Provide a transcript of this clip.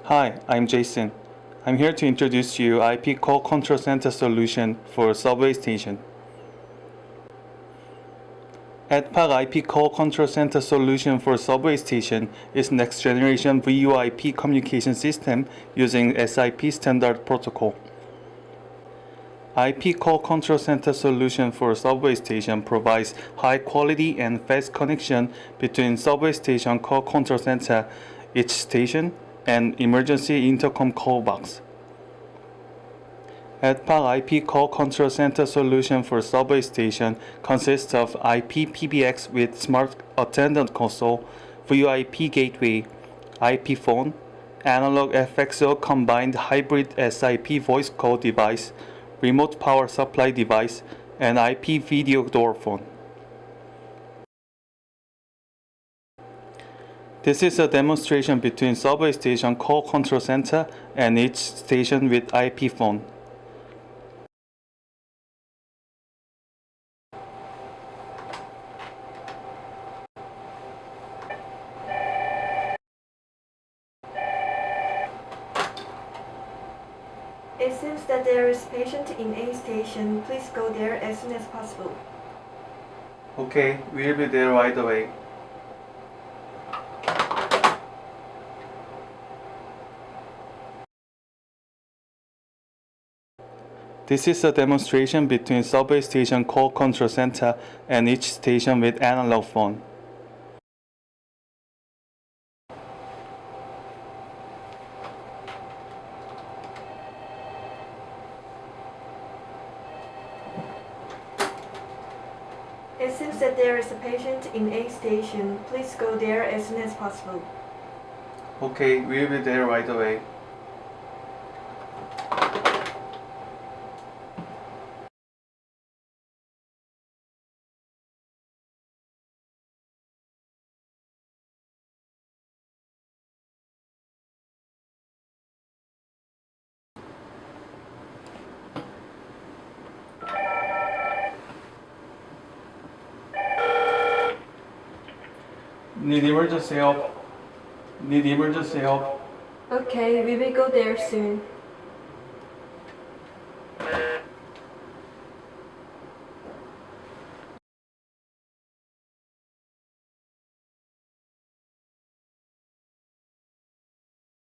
Hi, I'm Jason. I'm here to introduce you IP call control center solution for subway station. EdPAC IP call control center solution for subway station is next generation VoIP communication system using SIP standard protocol. IP call control center solution for subway station provides high quality and fast connection between subway station call control center, each station, and emergency intercom call box. EdPAC IP call control center solution for subway station consists of IP PBX with smart attendant console, VoIP gateway, IP phone, analog FXO combined hybrid SIP voice call device, remote power supply device, and IP video door phone. This is a demonstration between subway station call control center and each station with IP phone. It seems that there is a patient in A station. Please go there as soon as possible. Okay, we'll be there right away. This is a demonstration between subway station call control center and each station with analog phone. It seems that there is a patient in A station. Please go there as soon as possible. Okay, we'll be there right away. Need emergency help. Need emergency help. Okay, we will go there soon.